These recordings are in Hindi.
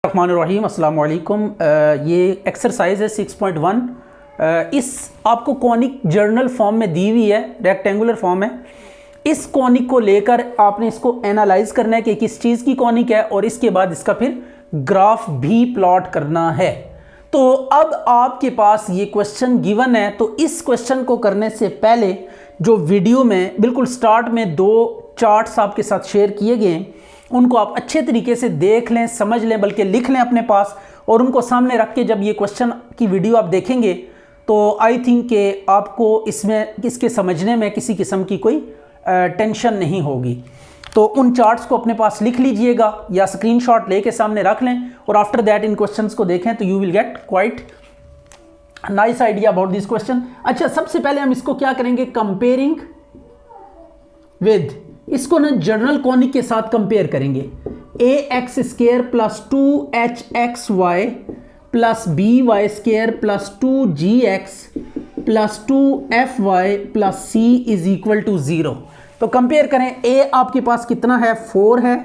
रहमानुर्रहीम अस्सलाम वालेकुम। ये एक्सरसाइज है 6.1। इस आपको कॉनिक जर्नल फॉर्म में दी हुई है, रेक्टेंगुलर फॉर्म है। इस कॉनिक को लेकर आपने इसको एनालाइज करना है कि किस चीज़ की कॉनिक है और इसके बाद इसका फिर ग्राफ भी प्लॉट करना है। तो अब आपके पास ये क्वेश्चन गिवन है, तो इस क्वेश्चन को करने से पहले जो वीडियो में बिल्कुल स्टार्ट में दो चार्ट्स आपके साथ शेयर किए गए हैं उनको आप अच्छे तरीके से देख लें, समझ लें, बल्कि लिख लें अपने पास और उनको सामने रख के जब ये क्वेश्चन की वीडियो आप देखेंगे तो आई थिंक कि आपको इसमें इसके समझने में किसी किस्म की कोई टेंशन नहीं होगी। तो उन चार्ट्स को अपने पास लिख लीजिएगा या स्क्रीनशॉट लेके सामने रख लें और आफ्टर दैट इन क्वेश्चंस को देखें तो you will get quite nice idea about this question. अच्छा, सबसे पहले हम इसको क्या करेंगे, कंपेयरिंग विद, इसको ना जनरल कॉनिक के साथ कंपेयर करेंगे। A x square plus 2hxy plus by square plus 2gx plus 2fy plus c is equal to 0। तो कंपेयर करें, a आपके पास कितना है, 4 है,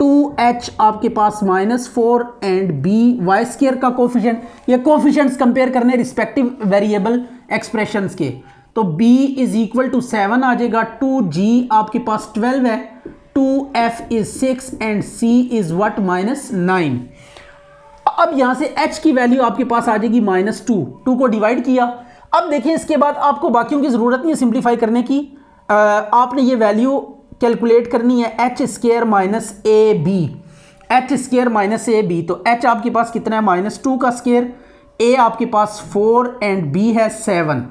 2h आपके पास -4 एंड by स्क्वायर का कोफिशिएंट, ये कोफिशिएंट्स कंपेयर करने रिस्पेक्टिव वेरिएबल एक्सप्रेशंस के। तो b इज इक्वल टू 7 आ जाएगा, 2g आपके पास 12 है, 2f is 6 and c is what, -9। अब यहां से h की वैल्यू आपके पास आ जाएगी -2 को डिवाइड किया। अब देखिए इसके बाद आपको बाकियों की जरूरत नहीं है सिंप्लीफाई करने की, आपने ये वैल्यू कैलकुलेट करनी है h square minus a b, h square minus a b. तो h आपके पास कितना है, -2 का स्क्वायर, a आपके पास 4 एंड b है 7,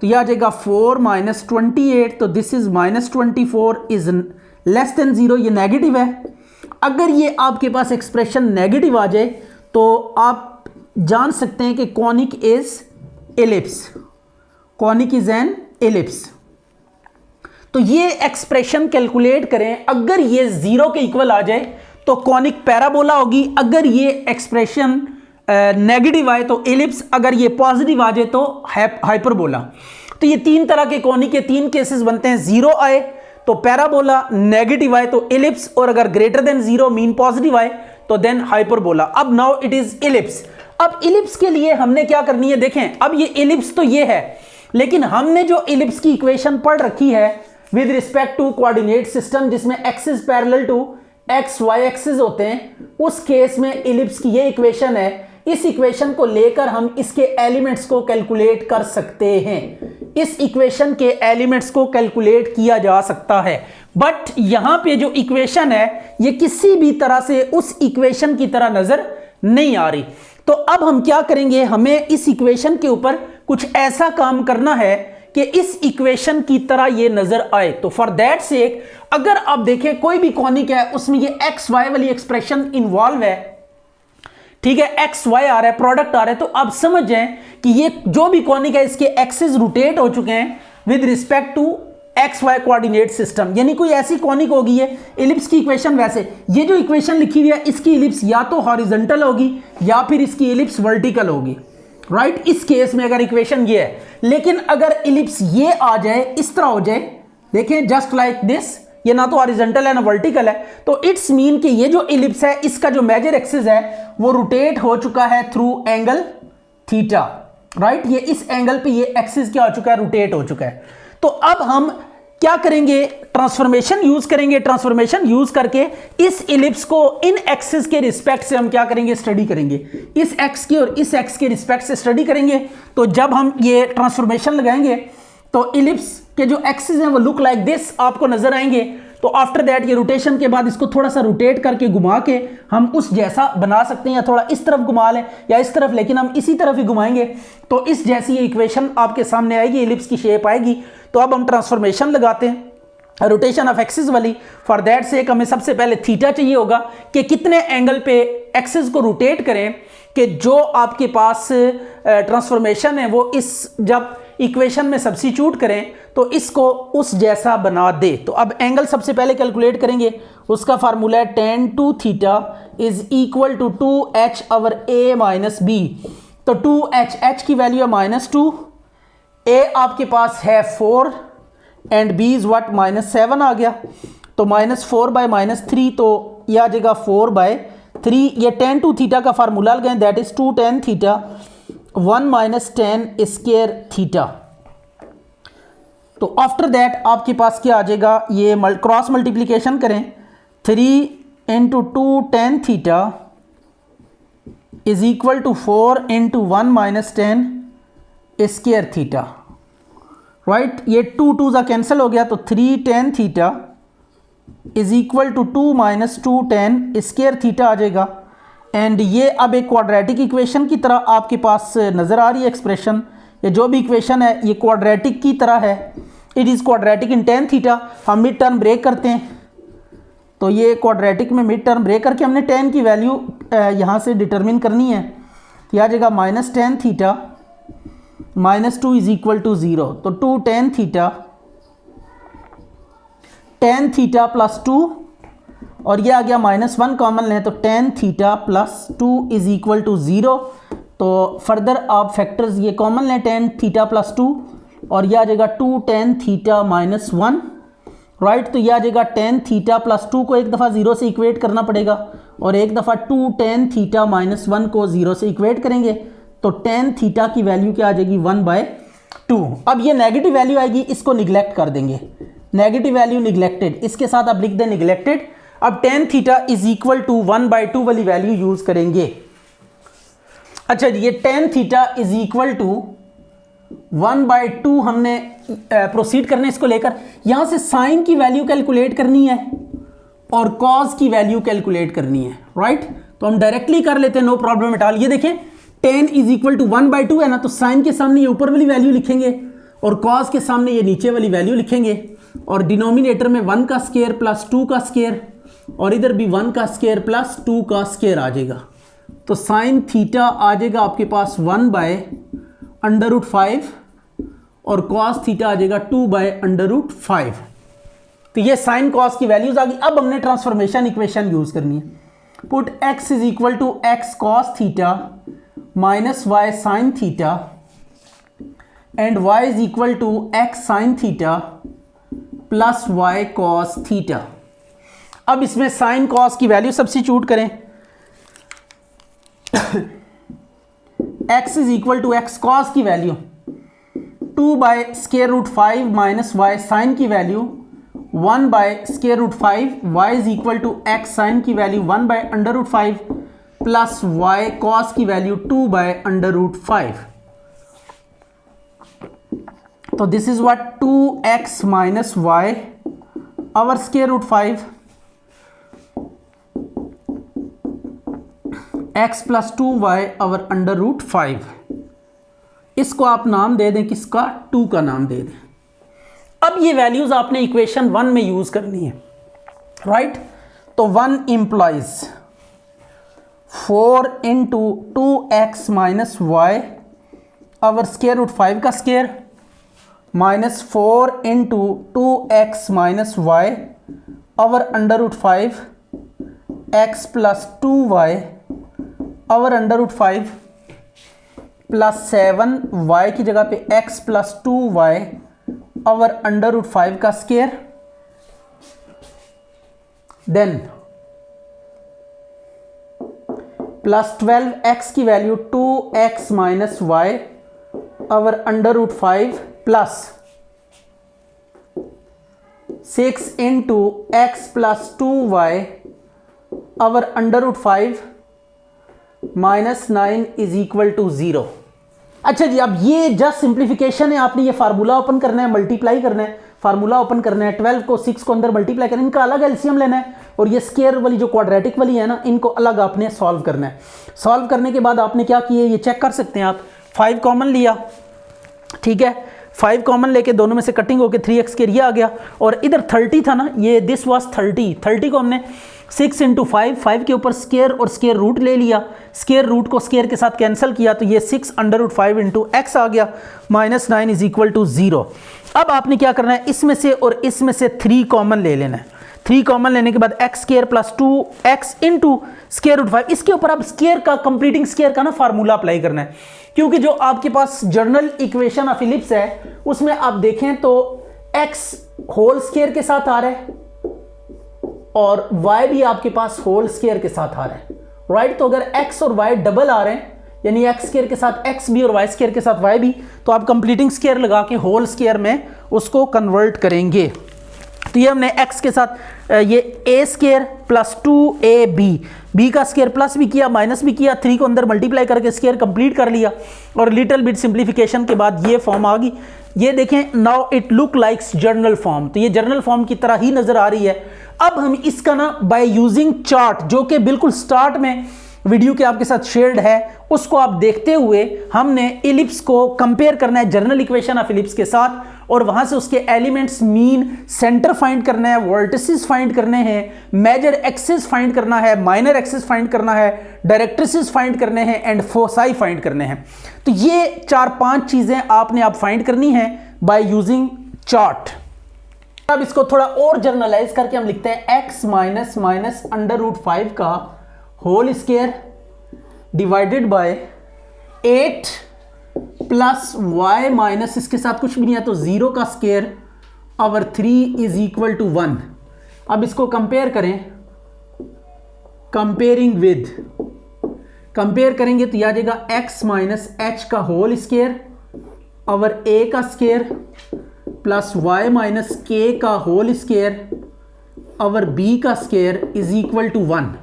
तो यह आ जाएगा 4 - 28। तो this is -24 is less than 0, ये नेगेटिव है। अगर ये आपके पास एक्सप्रेशन नेगेटिव आ जाए तो आप जान सकते हैं कि conic is ellipse, conic is an ellipse. तो ये एक्सप्रेशन कैलकुलेट करें, अगर ये 0 के इक्वल आ जाए तो कॉनिक पैराबोला होगी, अगर ये एक्सप्रेशन नेगेटिव आए तो एलिप्स, अगर ये पॉजिटिव आ जाए तो हाइपरबोला। तो ये तीन तरह के कॉनिक के तीन केसेस बनते हैं, 0 आए तो पैराबोला, नेगेटिव आए तो एलिप्स, और अगर ग्रेटर देन 0 मीन पॉजिटिव आए तो देन हाइपरबोला। अब नाउ इट इज एलिप्स। अब एलिप्स के लिए हमने क्या करनी है, देखें अब ये एलिप्स तो ये है, लेकिन हमने जो एलिप्स की इक्वेशन पढ़ रखी है with respect to coordinate system जिसमें axis parallel to x y axis होते हैं, उस केस में एलिप्स की ये इक्वेशन है। इस इक्वेशन को लेकर हम इसके एलिमेंट्स को कैलकुलेट कर सकते हैं, इस इक्वेशन के एलिमेंट्स को कैलकुलेट किया जा सकता है। बट यहां पे जो इक्वेशन है ये किसी भी तरह से उस इक्वेशन की तरह नजर नहीं आ रही। तो अब हम क्या करेंगे, हमें इस इक्वेशन के ऊपर कुछ ऐसा काम करना है कि इस इक्वेशन की तरह ये नजर आए। तो फॉर दैट सेक अगर आप देखें कोई भी कॉनिक है उसमें ये एक्स वाई वाली एक्सप्रेशन इन्वॉल्व है, ठीक है, एक्स वाई आ रहा है, प्रोडक्ट आ रहा है, तो आप समझ जाएं कि ये जो भी कॉनिक है इसके एक्सिस रोटेट हो चुके हैं with respect to x y coordinate system, यानी कोई ऐसी कॉनिक होगी है। एलिप्स की इक्वेशन, वैसे ये जो इक्वेशन लिखी हुई है इसकी एलिप्स या तो हॉरिजॉन्टल होगी या फिर इसकी एलिप्स वर्टिकल होगी, राइट। इस केस में अगर इक्वेशन ये है, लेकिन अगर एलिप्स ये आ जाए, इस तरह हो जाए, देखें जस्ट लाइक दिस, ये ना तो हॉरिजॉन्टल है ना वर्टिकल है, तो इट्स मीन कि ये जो एलिप्स है इसका जो मेजर एक्सिस है वो रोटेट हो चुका है थ्रू एंगल थीटा, राइट। ये इस एंगल पे ये एक्सिस क्या हो चुका है, रोटेट हो चुका है। तो अब हम क्या करेंगे, ट्रांसफॉर्मेशन यूज करेंगे। ट्रांसफॉर्मेशन यूज करके इस एलिप्स को इन एक्सिस के रिस्पेक्ट से हम क्या करेंगे, स्टडी करेंगे, इस एक्स के और इस एक्स के रिस्पेक्ट से स्टडी करेंगे। तो जब हम ये ट्रांसफॉर्मेशन लगाएंगे तो एलिप्स के जो एक्सिस हैं वो लुक लाइक दिस आपको नजर आएंगे। तो आफ्टर दैट ये रोटेशन के बाद इसको थोड़ा सा रोटेट करके घुमा के हम उस जैसा बना सकते हैं, या थोड़ा इस तरफ घुमा लें या इस तरफ, लेकिन हम इसी तरफ ही घुमाएंगे तो इस जैसी ये इक्वेशन आपके सामने आएगी, एलिप्स की शेप आएगी। तो अब हम ट्रांसफॉर्मेशन लगाते हैं रोटेशन ऑफ एक्सिस वाली। फॉर दैट सेक हमें सबसे पहले थीटा चाहिए होगा कि कितने एंगल पे एक्सिस को रोटेट करें कि जो आपके पास ट्रांसफॉर्मेशन है वो इस जब इक्वेशन में सब्स्टिट्यूट करें तो इसको उस जैसा बना दे। तो अब एंगल सबसे पहले कैलकुलेट करेंगे, उसका फार्मूला है tan 2 theta is equal to 2h over a minus b। तो 2h, h की वैल्यू है -2, a आपके पास है 4 एंड b इज व्हाट, -7 आ गया। तो -4 बाय -3, तो यह आ जाएगा 4 बाय 3 ये tan टू थीटा का फार्मूला लगाएं, that is 2 tan theta 1 minus tan square theta. तो आफ्टर दैट आपके पास क्या आ जाएगा, ये क्रॉस मल्टीप्लिकेशन करें, 3 into 2 tan theta is equal to 4 into 1 minus tan square theta, right. ये 2 2 ज़ा कैंसिल हो गया, तो 3 tan theta is equal to 2 minus 2 tan square theta आ जाएगा। एंड ये अब एक क्वाड्रेटिक इक्वेशन की तरह आपके पास नज़र आ रही है एक्सप्रेशन, ये जो भी इक्वेशन है ये क्वाड्रेटिक की तरह है, it is quadratic in tan theta. हम मिड टर्म ब्रेक करते हैं, तो ये क्वाड्रेटिक में मिड टर्म ब्रेक करके हमने tan की वैल्यू यहाँ से डिटरमिन करनी है, तो आ जाएगा minus tan theta minus 2 is equal to 0। तो 2 tan थीटा प्लस 2, और ये आ गया -1 कॉमन लें, तो tan theta plus 2 is equal to 0। तो फर्दर आप फैक्टर्स ये कॉमन लें, tan थीटा प्लस 2, और यह आ जाएगा 2 tan थीटा माइनस 1, राइट। तो यह आ जाएगा tan थीटा प्लस 2 को एक दफ़ा 0 से इक्वेट करना पड़ेगा, और एक दफ़ा 2 tan थीटा माइनस 1 को 0 से इक्वेट करेंगे, तो tan थीटा की वैल्यू क्या आ जाएगी 1/2। अब ये नेगेटिव वैल्यू आएगी, इसको निगलेक्ट कर देंगे, नेगेटिव वैल्यू निगलेक्टेड, इसके साथ आप लिख दें निगलेक्टेड। अब tan theta is equal to 1/2 वाली वैल्यू यूज करेंगे। अच्छा जी, ये tan theta is equal to 1/2 हमने प्रोसीड करने इसको लेकर, यहां से साइन की वैल्यू कैलकुलेट करनी है और कॉज की वैल्यू कैलकुलेट करनी है, राइट। तो हम डायरेक्टली कर लेते हैं, नो प्रॉब्लम एट ऑल। ये देखें tan इज इक्वल टू 1/2 है ना, तो साइन के सामने ये ऊपर वाली वैल्यू लिखेंगे और कॉज के सामने ये नीचे वाली वैल्यू लिखेंगे, और डिनोमिनेटर में 1 का स्क्वायर प्लस 2 का स्क्वायर, और इधर भी 1 का स्क्वायर प्लस 2 का स्क्वायर आ जाएगा। तो साइन थीटा आ जाएगा आपके पास 1/√5 और कॉस थीटा आ जाएगा 2/√5। तो ये साइन कॉस की वैल्यूज आ गई। अब हमने ट्रांसफॉर्मेशन इक्वेशन यूज करनी है। Put x is equal to x cos theta minus y sine theta and y is equal to x sine theta plus y cos theta. अब इसमें साइन कॉस की वैल्यू सब्स्टिट्यूट करें, x is equal to x cos की वैल्यू 2/√5 माइनस y साइन की value 1/√5, y is equal to x sign की वैल्यू 1/√5 प्लस y कॉस की वैल्यू 2/√5। तो this is what 2x minus y over √5 x plus 2y over √5। इसको आप नाम दे दें, किसका, 2 का नाम दे दें। अब ये वैल्यूज आपने इक्वेशन 1 में यूज करनी है, राइट। तो 1 implies 4 into 2x minus y over √5 का square minus 4 into 2x minus y over √5 x plus 2y over √5 plus 7y की जगह पे x प्लस 2y आवर √5 का स्क्वायर, देन प्लस 12x की value 2x minus y over √5 plus 6 into x plus 2y over √5 minus 9 is equal to 0। अच्छा जी, अब ये जस्ट सिंप्लीफिकेशन है, आपने ये फार्मूला ओपन करना है, मल्टीप्लाई करना है, फार्मूला ओपन करना है, 12 को 6 को अंदर मल्टीप्लाई करना है, इनका अलग एलसीएम लेना है, और ये स्क्वायर वाली जो क्वाड्रेटिक वाली है ना, इनको अलग आपने सॉल्व करना है। सॉल्व करने के बाद आपने क्या किया, ये चेक कर सकते हैं आप, 5 कॉमन लिया, ठीक है, 5 कॉमन लेके दोनों में से कटिंग होके 3x स्क्वायर ये आ गया, और इधर 30 था ना, ये दिस वाज 30 को हमने 6 इंटू 5 के ऊपर स्क्वायर और स्क्वायर रूट ले लिया, स्क्वायर रूट को स्क्वायर के साथ कैंसिल किया, तो ये 6 √5 इंटू एक्स आ गया, माइनस 9 इज इक्वल टू 0। अब आपने क्या करना है, इसमें से और इसमें से 3 कॉमन ले लेना है। 3 कॉमन लेने के बाद x square plus 2x into √5, इसके ऊपर आप स्क्वायर का, कंप्लीटिंग स्क्वायर का ना फार्मूला अप्लाई करना है, क्योंकि जो आपके पास जर्नल इक्वेशन ऑफ इलिप्स है उसमें आप देखें तो x होल स्क्वायर के साथ आ रहा है और y भी आपके पास होल स्क्वायर के साथ आ रहा है, राइट। तो अगर x और y डबल आ रहे हैं, यानी एक्स स्क्वायर के साथ एक्स भी और वाई स्क्वायर के साथ वाई भी, तो आप कंप्लीटिंग स्क्वायर लगा के होल स्क्वायर में उसको कन्वर्ट करेंगे। तो ये हमने x के साथ ये a square plus 2ab, b का स्क्वायर प्लस भी किया माइनस भी किया, 3 को अंदर मल्टीप्लाई करके स्क्वायर कंप्लीट कर लिया, और लिटिल बिट सिंप्लीफिकेशन के बाद ये फॉर्म आ गई। ये देखें, now it look likes journal form, तो ये जर्नल फॉर्म की तरह ही नजर आ रही है। अब हम इसका ना बाय यूजिंग चार्ट, जो कि बिल्कुल स्टार्ट में वीडियो के आपके साथ शेयर्ड है, उसको आप देखते हुए हमने इलिप्स को कंपेयर करना है जर्नल इक्वेशन ऑफ इलिप्स के साथ, और वहां से उसके एलिमेंट्स, मीन, सेंटर फाइंड करना है, वर्टिसेस फाइंड करने हैं, मेजर एक्सिस फाइंड करना है, माइनर एक्सिस फाइंड करना है, डायरेक्ट्रिसेस फाइंड करने हैं, एंड फोसाई फाइंड करने हैं। तो ये 4-5 चीजें आपने आप फाइंड करनी है बाय यूजिंग चार्ट। अब इसको थोड़ा और जर्नलाइज करके हम लिखते हैं x minus minus under root 5 का whole square divided by 8 plus y minus इसके साथ कुछ भी नहीं है तो 0 का स्क्वायर ओवर 3 इज इक्वल टू 1। अब इसको कंपेयर करें, कंपेयरिंग विद, कंपेयर करेंगे तो यह आ जाएगा x माइनस एच का होल स्क्वायर ओवर a का square plus y minus k का होल स्क्वायर ओवर b का स्क्वायर इज इक्वल टू 1।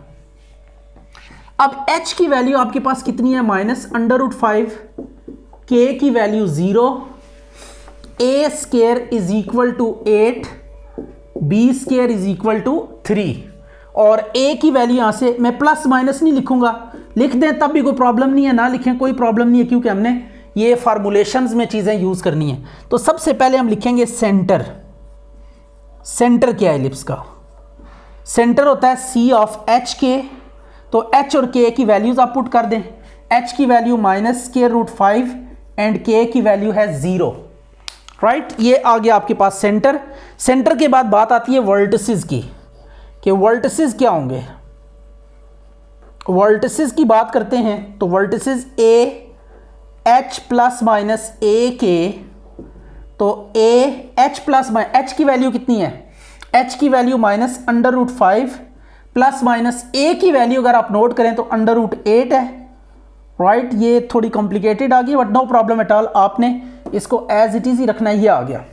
अब h की वैल्यू आपके पास कितनी है, माइनस अंडर रूट 5, k की वैल्यू 0, a square is equal to 8, b square is equal to 3, और a की वैल्यू यहां से मैं प्लस माइनस नहीं लिखूंगा, लिख दें तब भी कोई प्रॉब्लम नहीं है, ना लिखें कोई प्रॉब्लम नहीं है, क्योंकि हमने ये फार्मूलेशंस में चीजें यूज करनी है। तो सबसे पहले हम लिखेंगे सेंटर। सेंटर क्या है इलिप्स का? सेंटर होता है c ऑफ h k, तो h और k की वैल्यूज आप पुट कर दें, h की value minus square root 5 and k की वैल्यू है 0, राइट। ये आ गया आपके पास सेंटर। सेंटर के बाद बात आती है वर्टिसेस की, कि वर्टिसेस क्या होंगे। वर्टिसेस की बात करते हैं तो vertices a h plus minus a के, तो a h प्लस h की वैल्यू कितनी है, h की value minus under root 5 plus minus a की वैल्यू अगर आप नोट करें तो अंडर रूट 8 है, राइट। ये थोड़ी कॉम्प्लिकेटेड आ गई but no problem at all, आपने इसको एज इट इज ही रखना ही आ गया।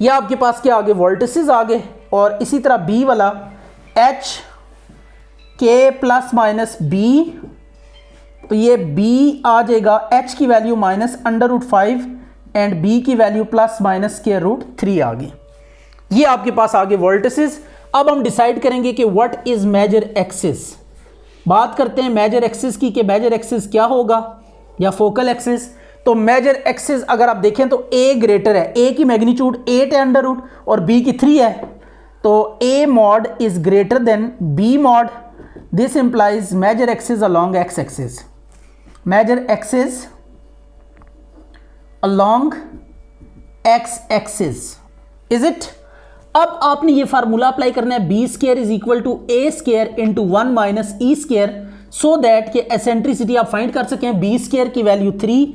ये आपके पास क्या आ गए, वर्टिसेस आ गए। और इसी तरह b वाला h k plus minus b, तो ये b आ जाएगा, h की value minus under root 5 and b की वैल्यू प्लस माइनस स्क्वायर रूट 3 आ गई। ये आपके पास आ गए वर्टिसेस। अब हम डिसाइड करेंगे कि व्हाट इज मेजर एक्सिस। बात करते हैं मेजर एक्सिस की, कि मेजर एक्सिस क्या होगा या फोकल एक्सिस। तो मेजर एक्सिस अगर आप देखें तो a ग्रेटर है, a की मैग्नीट्यूड 8 है अंडर रूट और b की 3 है, तो a mod is greater than b mod. This implies major axis along x axis, major axis along x axis, is it. अब आपने ये फार्मूला अप्लाई करना है, b square is equal to a square into 1 minus e square, so that कि एसेंट्रिसिटी आप फाइंड कर सकें। बी स्क्वायर की वैल्यू 3,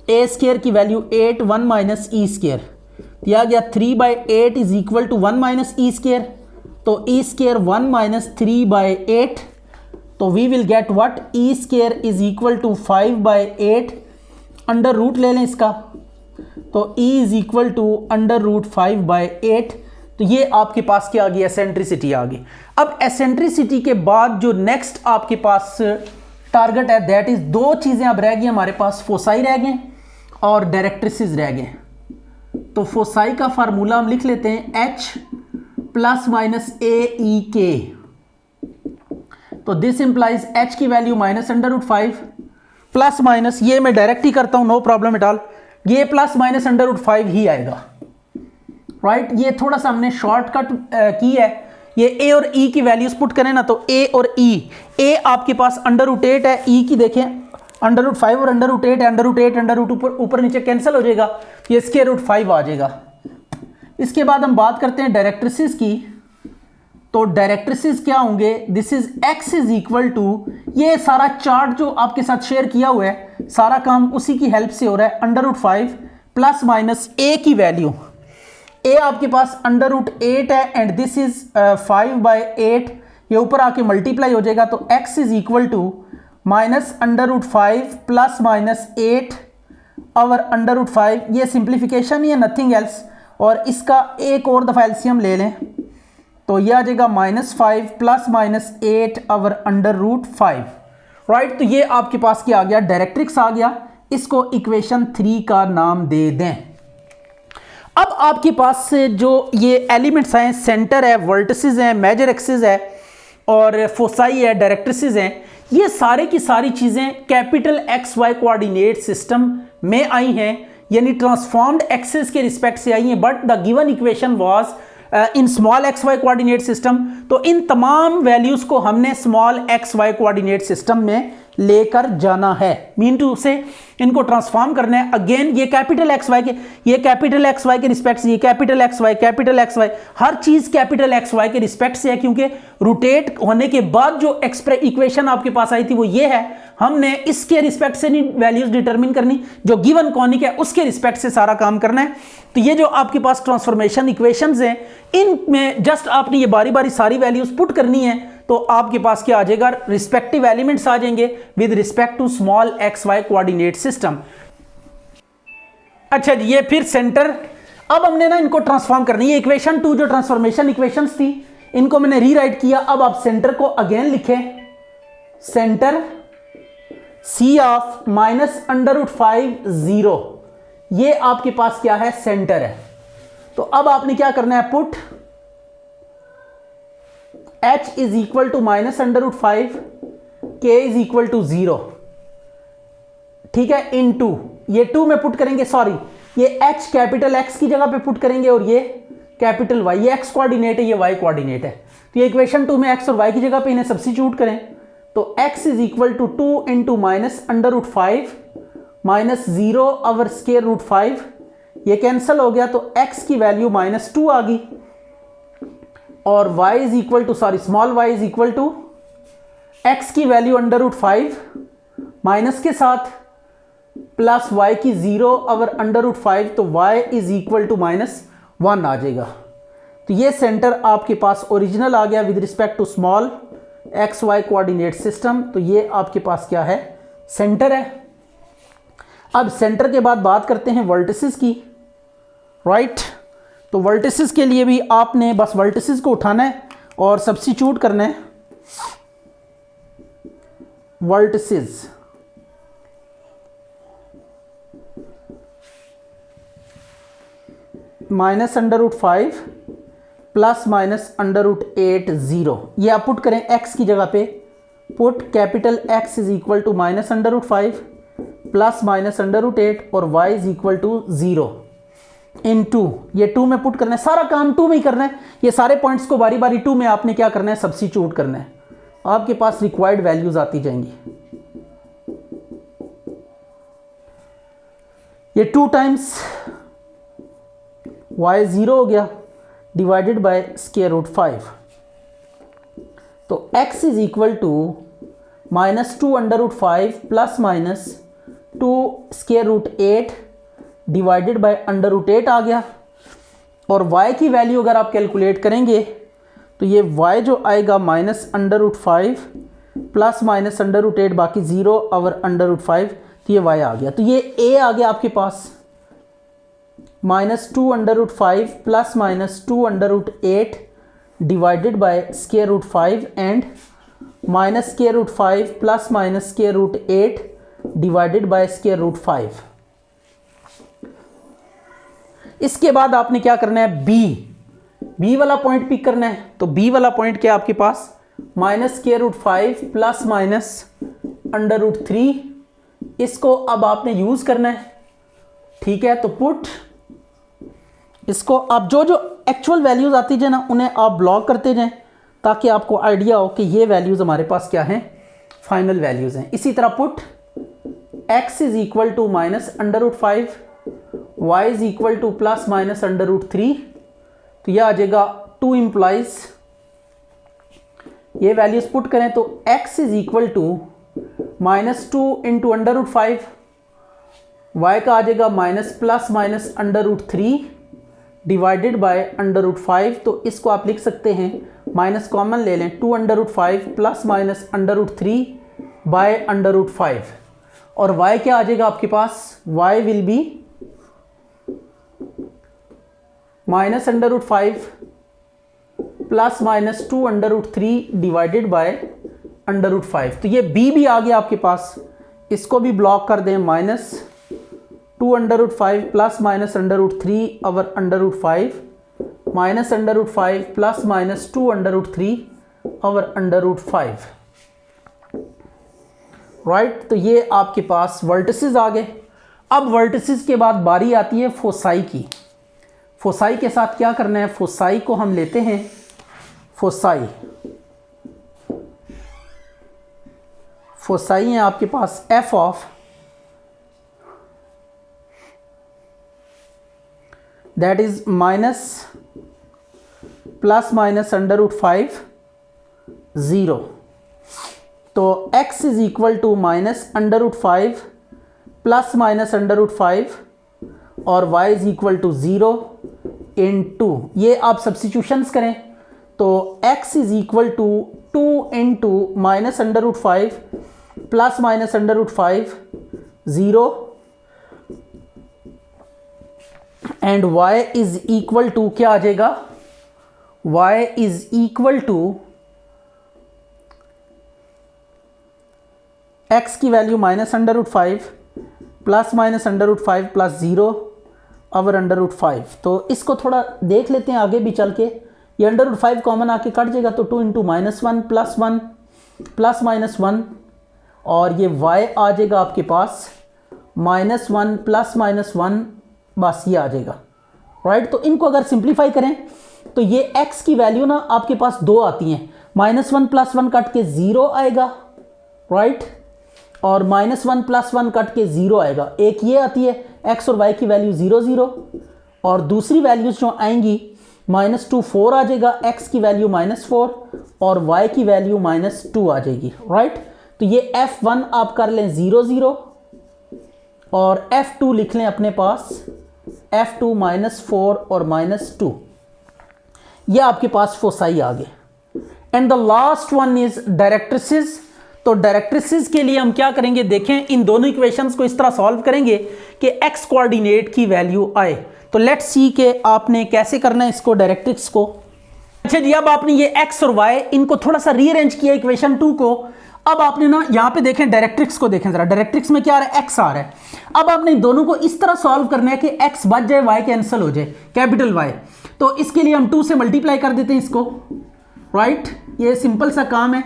ए स्क्वायर की वैल्यू 8, 1 माइनस ई स्क्वायर दिया गया, 3/8 is equal to 1 minus e square, तो ई स्क्वायर 1 माइनस 3/8, तो we will get what, e square is equal to 5/8, under root ले लें इसका, तो e is equal to under root 5/8। तो ये आपके पास क्या आ गई, एसेंट्रिसिटी आ गई। अब एसेंट्रिसिटी के बाद जो नेक्स्ट आपके पास टारगेट है, दैट इज दो चीजें अब रह गई हमारे पास, फोसाई रह गए और डायरेक्ट्रिसेस रह गए। तो फोसाई का फार्मूला हम लिख लेते हैं, h plus minus a e के, तो दिस इंप्लाइज h की value minus under root 5 plus minus, ये मैं डायरेक्ट ही करता हूं, नो प्रॉब्लम एट ऑल, ये प्लस माइनस अंडर रूट 5 ही आएगा, राइट। ये थोड़ा सा हमने शॉर्टकट की है, ये a और e की वैल्यूज पुट करें ना, तो a और e, a आपके पास अंडर रूट 8 है, e की देखें अंडर रूट 5 और अंडर रूट 8 है, अंडर रूट 8 अंडर रूट ऊपर नीचे कैंसिल हो जाएगा, ये स्क्वायर रूट 5 आ जाएगा। इसके बाद हम बात करते हैं डायरेक्ट्रिसेस की, तो डायरेक्ट्रिसेस क्या होंगे, this is x is equal to, ये सारा चार्ट जो आपके साथ शेयर किया हुआ है, सारा काम उसी की हेल्प से हो रहा है, under root 5 plus minus a की वैल्यू, a आपके पास अंडर रूट 8 है एंड दिस इज 5/8, ये ऊपर आके मल्टीप्लाई हो जाएगा, तो x is equal to -√5 plus -8 over √5, ये सिंप्लीफिकेशन ही है, नथिंग एल्स। और इसका एक और दफ़ा एलसीएम ले लें तो यह आ जाएगा -5 प्लस -8 ओवर √5, राइट। तो ये आपके पास क्या आ गया, डायरेक्ट्रिक्स आ गया। इसको इक्वेशन 3 का नाम दे दें। अब आपके पास जो ये एलिमेंट्स हैं, सेंटर है, वर्टिसेस हैं, मेजर एक्सिस है और फोसाई है, डायरेक्ट्रिसेस हैं, ये सारे की सारी चीज़ें कैपिटल XY कोऑर्डिनेट सिस्टम में आई हैं, यानी ट्रांसफॉर्म्ड एक्सिस के रिस्पेक्ट से आई हैं, but the given equation was in small XY coordinate system. तो इन तमाम वैल्यूज़ को हमने स्मॉल XY कोऑर्डिनेट सिस्टम में लेकर जाना है, मीन टू से इनको ट्रांसफॉर्म करना है। अगेन ये कैपिटल XY के, ये कैपिटल XY के रिस्पेक्ट से, ये कैपिटल XY, हर चीज़ कैपिटल XY के रिस्पेक्ट से है, क्योंकि रोटेट होने के बाद जो इक्वेशन आपके पास आई थी वो ये है। हमने इसके रिस्पेक्ट से नहीं वैल्यूज डिटरमिन करनी, जो गिवन कॉनिक है उसके रिस्पेक्ट से सारा काम करना है। तो ये जो आपके पास ट्रांसफॉर्मेशन इक्वेशंस हैं, इनमें जस्ट आपने ये बारी बारी सारी वैल्यूज पुट करनी है, तो आपके पास क्या आ जाएगा, रिस्पेक्टिव एलिमेंट्स आ जाएंगे with respect to small XY coordinate system. अच्छा जी, ये फिर सेंटर, अब हमने ना इनको ट्रांसफॉर्म करनी है। इक्वेशन 2 जो ट्रांसफॉर्मेशन इक्वेशंस थी, इनको मैंने रीराइट किया। अब आप सेंटर को अगेन लिखें, सेंटर C ऑफ -√5 0, ये आपके पास क्या है, सेंटर है। तो अब आपने क्या करना है, put h is equal to -√5, k is equal to 0, ठीक है, इन 2, ये 2 में पुट करेंगे, सॉरी ये h कैपिटल X की जगह पे पुट करेंगे और ये कैपिटल Y, ये x कोऑर्डिनेट है, ये y कोऑर्डिनेट है। तो ये इक्वेशन 2 में x और y की जगह पे इन्हें सब्स्टिट्यूट करें, तो x is equal to 2 into -√5 -0 over square root 5, ये कैंसिल हो गया, तो x की वैल्यू -2 आ गई और y is equal to, sorry small y is equal to x की वैल्यू √5 माइनस के साथ प्लस y की 0 ओवर √5, तो y इज इक्वल टू -1 आ जाएगा। तो ये सेंटर आपके पास ओरिजिनल आ गया with respect to small XY coordinate system. तो ये आपके पास क्या है, सेंटर है। अब सेंटर के बाद बात करते हैं वर्टिसेस की, राइट। तो वर्टिसेस के लिए भी आपने बस वर्टिसेस को उठाना है और सब्स्टिट्यूट करना है। वर्टिसेस -√5 प्लस -√8 0, ये आप पुट करें x की जगह पे, put capital X is equal to -√5 plus -√8 और y इज इक्वल टू 0 इन 2, ये 2 में पुट करना है, सारा काम 2 में ही करना है। ये सारे पॉइंट्स को बारी बारी 2 में आपने क्या करना है, सब्स्टिट्यूट करना है। आपके पास रिक्वायर्ड वैल्यूज आती जाएंगी। ये 2 टाइम्स y 0 हो गया डिवाइडेड बाय स्क्वायर रूट 5, तो x is equal to -2√5 plus -2 square root 8 divided by √8 आ गया। और y की वैल्यू अगर आप कैलकुलेट करेंगे तो ये y जो आएगा -√5 प्लस -√8 बाकी 0 ओवर √5, तो ये y आ गया। तो ये a आ गया आपके पास -2√5 plus -2√8 divided by square root 5 and -square root 5 plus -square root 8 divided by square root 5। इसके बाद आपने क्या करना है, बी वाला पॉइंट पिक करना है। तो बी वाला पॉइंट क्या आपके पास, -स्क्वायर रूट 5 प्लस -√3, इसको अब आपने यूज करना है, ठीक है। तो पुट इसको आप जो जो एक्चुअल वैल्यूज आती जाए ना उन्हें आप ब्लॉक करते जाएं, ताकि आपको आइडिया हो कि ये वैल्यूज हमारे पास क्या हैं, फाइनल वैल्यूज हैं। इसी तरह put x is equal to -√5, y is equal to plus -√3, तो यह आ जाएगा 2 इम्प्लाइज, ये वैल्यूज पुट करें तो x is equal to -2 into √5, y का आ जाएगा -+-√3 डिवाइडेड बाय √5, तो इसको आप लिख सकते हैं माइनस कॉमन ले लें, 2√5 प्लस माइनस √3 बाय √5 और y क्या आ जाएगा आपके पास, y will be minus √5 plus minus 2√3 divided by √5। तो ये b भी आ गया आपके पास, इसको भी ब्लॉक कर दें, minus 2√5 plus minus √3 over √5 minus √5 plus minus 2√3 over √5, right. तो ये आपके पास वर्टिसेस आ गए। अब वर्टिसेस के बाद बारी आती है फोसाई की। फोसाई के साथ क्या करना है, फोसाई को हम लेते हैं, फोसाई है आपके पास f of that is minus plus minus √5 0। तो x is equal to minus √5 plus minus √5 और y is equal to 0 into, ये आप सब्स्टिट्यूशंस करें तो x is equal to 2 into minus √5 plus minus √5 0 and y is equal to क्या आ जाएगा, y is equal to x की value minus √5 plus minus √5 plus 0 over √5। तो इसको थोड़ा देख लेते हैं आगे भी चल के, ये √5 कॉमन आके कट जाएगा तो 2 इंटू -1 प्लस 1 प्लस -1 और ये y आ जाएगा आपके पास -1 प्लस -1, बस ये आ जाएगा, राइट। तो इनको अगर सिंप्लीफाई करें तो ये x की वैल्यू ना आपके पास 2 आती हैं, -1 प्लस 1 कट के 0 आएगा, राइट, और -1 प्लस 1 कट के 0 आएगा। एक ये आती है x और y की वैल्यू 0 0 और दूसरी वैल्यूज जो आएंगी -2 4 आ जाएगा, x की वैल्यू -4 और y की वैल्यू -2 आ जाएगी, राइट। तो ये f1 आप कर लें 0 0 और f2 लिख लें अपने पास f2 -4 और -2, ये आपके पास फोसाई आ गए। And the last one is directrices. तो डायरेक्ट्रिसेस के लिए हम क्या करेंगे, देखें इन दोनों इक्वेशंस को इस तरह सॉल्व करेंगे कि x कोऑर्डिनेट की वैल्यू आए। तो लेट्स सी कि आपने कैसे करना है इसको, डायरेक्ट्रिक्स को। अच्छा जी, अब आपने ये x और y इनको थोड़ा सा रीअरेंज किया इक्वेशन 2 को। अब आपने ना यहाँ पे देखें डायरेक्ट्रिक्स को, देखें जरा, डायरेक्ट्रिक्स में क्या आ रहा है, x आ रहा है। अब आपने दोनों को इस तरह सॉल्व करना है कि x बच जाए, y कैंसिल हो जाए, कैपिटल Y। तो इसके लिए हम 2 से मल्टीप्लाई कर देते हैं इसको, राइट। ये सिंपल सा काम है,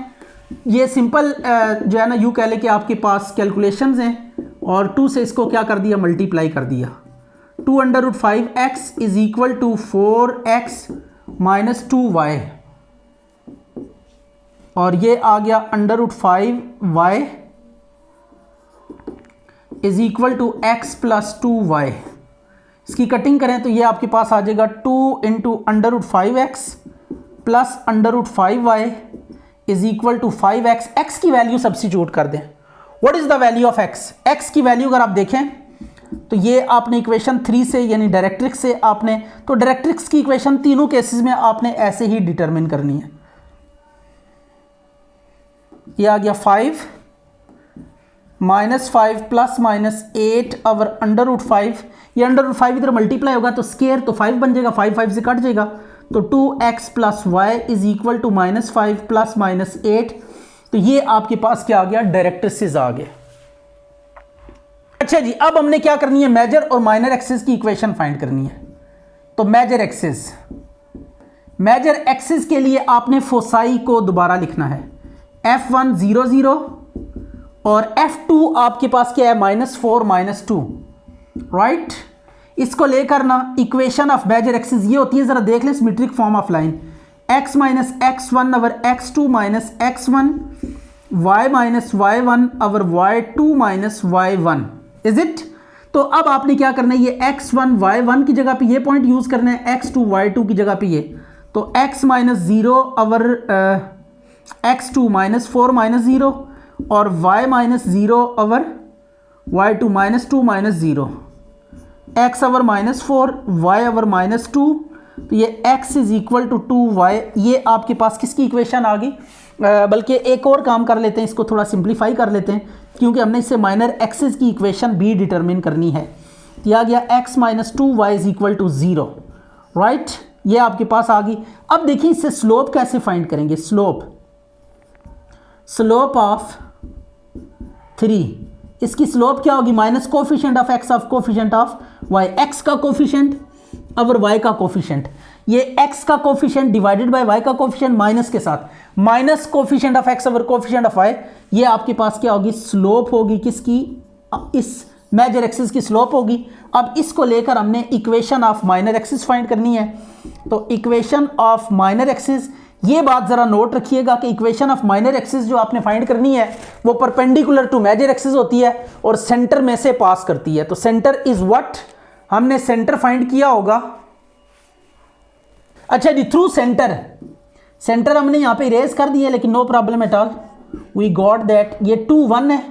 ये सिंपल जो है ना, यूँ कह ले कि आपके पास कैलकुलेशंस हैं और 2 से इसको क्या कर दिया, मल्टीप्लाई कर दिया। 2√5x is equal to 4x minus 2y और ये आ गया √5y is equal to x plus 2y। इसकी कटिंग करें तो ये आपके पास आ जाएगा 2 into √5x plus √5y is equal to 5x। x की वैल्यू सब्स्टिट्यूट कर दें। What is the value of x? x की वैल्यू अगर आप देखें तो ये आपने इक्वेशन 3 से यानी डायरेक्ट्रिक्स से आपने, तो डायरेक्ट्रिक्स की इक्वेशन तीनों केसेस में आपने ऐसे ही डिटरमिन करनी है। ये आ गया 5 -5 प्लस -8 ओवर √5। ये √5 इधर मल्टीप्लाई होगा तो स्केयर, तो 5 बन जाएगा, 5 5 से कट जाएगा, तो 2x plus y is equal to -5 plus -8। तो ये आपके पास क्या आ गया, डायरेक्ट्रिसेस आ गए। अच्छा जी, अब हमने क्या करनी है, मेजर और माइनर एक्सिस की इक्वेशन फाइंड करनी है। तो मेजर एक्सिस के लिए आपने फोसाई को दोबारा लिखना है, f1 0 0 और f2 आपके पास क्या है, -4 -2, राइट। इसको लेकर ना इक्वेशन ऑफ मेजर एक्सिस ये होती है, जरा देख लें symmetric form of line, x minus x1 over x2 minus x1, y minus y1 over y2 minus y1, is it. तो अब आपने क्या करना है, ये x1 y1 की जगह पे ये पॉइंट यूज करना है, x2 y2 की जगह पे ये, तो x minus 0 over x2 minus 4 minus 0 और y minus 0 over y2 minus 2 minus 0, x over -4 y over -2 तो ये x is equal to 2y, ये आपके पास किसकी इक्वेशन आ गई। बल्कि एक और काम कर लेते हैं, इसको थोड़ा सिंप्लीफाई कर लेते हैं, क्योंकि हमने इससे माइनर एक्सिस की इक्वेशन भी डिटरमिन करनी है। यह आ गया x minus 2y is equal to 0, right, ये आपके पास आ गई। अब देखिए इससे स्लोप कैसे फाइंड करेंगे। स्लोप ऑफ 3, इसकी स्लोप क्या होगी, minus coefficient of x of coefficient of y, x का कोफिशिएंट और y का कोफिशिएंट, ये x का कोफिशिएंट डिवाइडेड बाय y का कोफिशिएंट माइनस के साथ, माइनस कोफिशिएंट ऑफ x और कोफिशिएंट ऑफ y, ये आपके पास क्या होगी, स्लोप होगी किसकी, इस मेजर एक्सिस की स्लोप होगी। अब इसको लेकर हमने equation of minor axis find करनी है। तो इक्वेशन ऑफ माइनर एक्सिस, ये बात जरा नोट रखिएगा कि इक्वेशन ऑफ माइनर एक्सिस जो आपने फाइंड करनी है वो परपेंडिकुलर टू मेजर एक्सिस होती है और सेंटर में से पास करती है। तो सेंटर इज व्हाट, हमने सेंटर फाइंड किया होगा। अच्छा जी, थ्रू सेंटर हमने यहां पे इरेज कर दिया, लेकिन no problem at all, we got that. ये 2 1 है,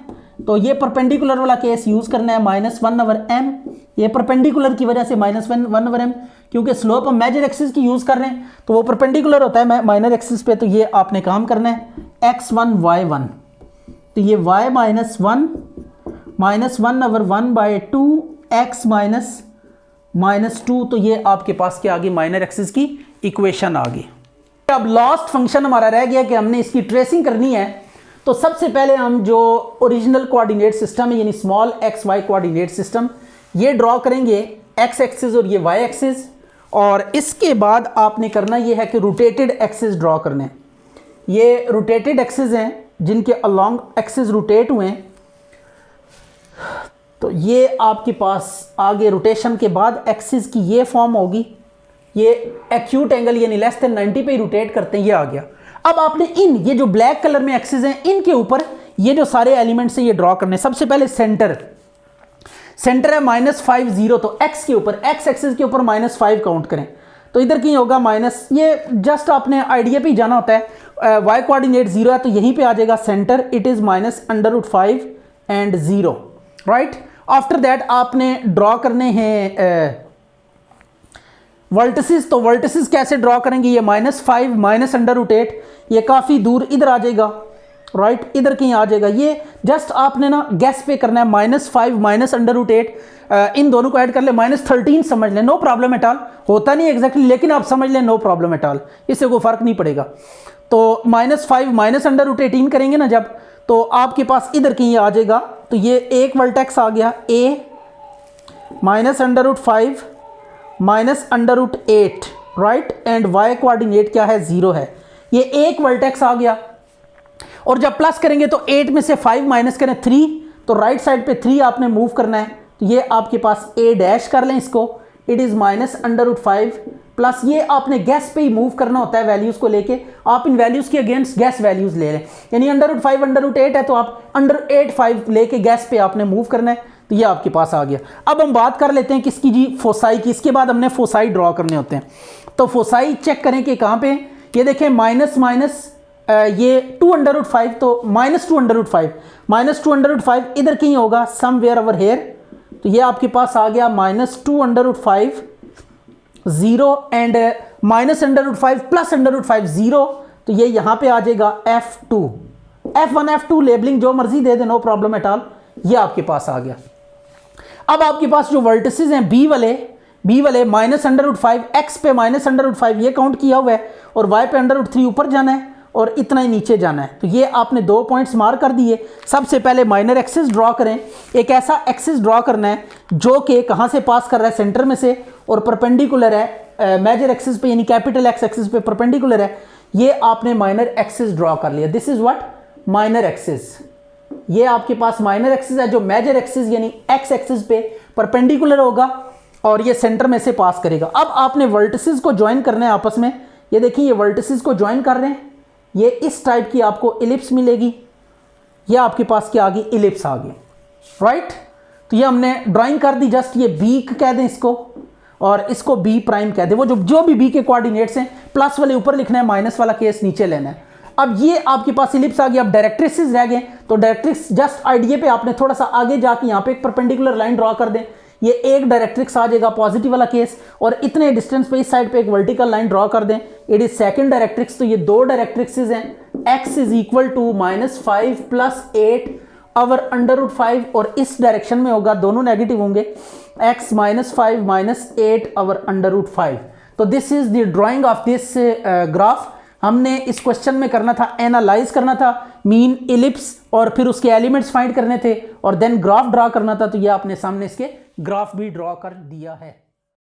तो ये परपेंडिकुलर वाला केस यूज करना है, -1/m, ये परपेंडिकुलर की वजह से -1/m, क्योंकि स्लोप हम मेजर एक्सिस की यूज कर रहे हैं तो वो परपेंडिकुलर होता है माइनर एक्सिस पे। तो ये आपने काम करना है x1 y1, तो ये y -1 -1/1/2 x -2, तो ये आपके पास क्या आ गई, माइनर एक्सिस की इक्वेशन आ गई। अब लास्ट फंक्शन हमारा रह गया कि हमने इसकी ट्रेसिंग करनी है। तो सबसे पहले हम जो ओरिजिनल कोऑर्डिनेट सिस्टम है, यानी small x y coordinate system, ये ड्रॉ करेंगे, एक्स एक्सिस और ये वाई एक्सिस, और इसके बाद आपने करना ये है कि रोटेटेड एक्सिस ड्रॉ करने। ये रोटेटेड एक्सिस हैं जिनके अलोंग एक्सिस रोटेट हुए हैं, तो ये आपके पास आगे रोटेशन के बाद एक्सिस की ये फॉर्म होगी, ये एक्यूट एंगल यानी लेस देन 90 पे रोटेट करते हैं, ये आ गया। अब आपने ये जो ब्लैक कलर में एक्सिस हैं, इनके ऊपर ये जो सारे एलिमेंट्स हैं ये ड्रॉ करने। सबसे पहले सेंटर है -5 0, तो x के ऊपर, x एक्सिस के ऊपर -5 काउंट करें, तो इधर कहीं होगा माइनस, ये जस्ट आपने आइडिया पे ही जाना होता है। y कोऑर्डिनेट 0 है तो यहीं पे आ जाएगा centre, it is -√5 and 0, right. After that आपने ड्रॉ करने हैं वर्टिसेस। तो वर्टिसेस कैसे ड्रॉ करेंगे, ये -5 -√8, ये काफ़ी दूर इधर आ जाएगा, राइट, इधर कहीं आ जाएगा। ये जस्ट आपने ना गैस पे करना है, -5 -√8, इन दोनों को ऐड कर ले, -13 समझ लें, नो प्रॉब्लम एट ऑल, होता नहीं एग्जैक्टली लेकिन आप समझ लें, नो प्रॉब्लम एट ऑल, इससे कोई फर्क नहीं पड़ेगा। तो -5 -√18 करेंगे ना जब, तो आपके पास इधर कहीं आ जाएगा, तो ये एक वर्टेक्स आ गया a -√5 -√8, right, and y coordinate क्या है, 0 है, ये एक वर्टेक्स आ गया। और जब प्लस करेंगे तो 8 में से 5 माइनस करें 3, तो राइट साइड पे 3 आपने मूव करना है, तो ये आपके पास a डैश कर लें इसको, इट इज -√5 प्लस ये आपने गैस पे ही मूव करना होता है वैल्यूज को लेके, आप इन वैल्यूज के अगेंस्ट गैस वैल्यूज ले लें, यानी √5 √8 है तो आप √8 लेके गैस पे आपने मूव करना है, तो ये आपके पास आ गया। अब हम बात कर लेते हैं किसकी जी, फोसाई की। इसके बाद हमने फोसाई ड्रॉ करने होते हैं, तो फोसाई चेक करें कि कहाँ पे, ये देखें माइनस माइनस ये 2√5, तो -2√5 इधर कहीं होगा, समवेयर ओवर हेयर, तो ये आपके पास आ गया -2√5 0 एंड -√5 प्लस √5 0, तो ये यहाँ पे आ जाएगा F2, F1 F2 लेबलिंग जो मर्जी दे दे, नो प्रॉब्लम एट ऑल, ये आपके पास आ गया। अब आपके पास जो वर्टिसेस हैं बी वाले -√5, x पे -√5 ये काउंट किया हुआ है, और y पे √3 ऊपर जाना है और इतना ही नीचे जाना है, तो ये आपने 2 पॉइंट्स मार्क कर दिए। सबसे पहले माइनर एक्सिस ड्रॉ करें, एक ऐसा एक्सिस ड्रॉ करना है जो कि कहाँ से पास कर रहा है, सेंटर में से, और परपेंडिकुलर है मेजर एक्सिस पे, यानी कैपिटल एक्स एक्सिस पे परपेंडिकुलर है। ये आपने माइनर एक्सिस ड्रॉ कर लिया, this is what, minor axis. ये आपके पास माइनर एक्सिस है जो मेजर एक्सिस यानी एक्स एक्सिस पे परपेंडिकुलर होगा और ये सेंटर में से पास करेगा। अब आपने वर्टिसेस को ज्वाइन करना है आपस में, ये देखिए ये वर्टिसेस को ज्वाइन कर रहे हैं, ये इस टाइप की आपको इलिप्स मिलेगी, ये आपके पास क्या आ गई, इलिप्स आ गई, राइट। तो ये हमने ड्राइंग कर दी, जस्ट ये बी कह दें इसको, और इसको बी प्राइम कह दें, वो जो भी बी के कोऑर्डिनेट्स हैं, प्लस वाले ऊपर लिखना है, माइनस वाला केस नीचे लेना है। अब ये आपके पास इलिप्स आ गई। अब डायरेक्ट्रिसेस रह गए, तो डायरेक्ट्रिक्स जस्ट आइडिया पे आपने थोड़ा सा आगे जाके यहाँ पे एक परपेंडिकुलर लाइन ड्रॉ कर दें, ये एक डायरेक्ट्रिक्स आ जाएगा पॉजिटिव वाला केस, और इतने डिस्टेंस पे इस साइड पे एक वर्टिकल लाइन ड्रॉ कर दें, इट इज सेकंड डायरेक्ट्रिक्स। तो ये दो डायरेक्ट्रिक्सेस हैं, x is equal to -5 + 8 over √5, और इस डायरेक्शन में होगा, दोनों नेगेटिव होंगे, x -5 - 8 ओवर √5। तो this is the drying of this graph. हमने इस क्वेश्चन में करना था, एनालाइज करना था मीन, इलिप्स, और फिर उसके एलिमेंट्स फाइंड करने थे, और देन ग्राफ ड्रा करना था। तो ये आपने सामने इसके ग्राफ भी ड्रॉ कर दिया है।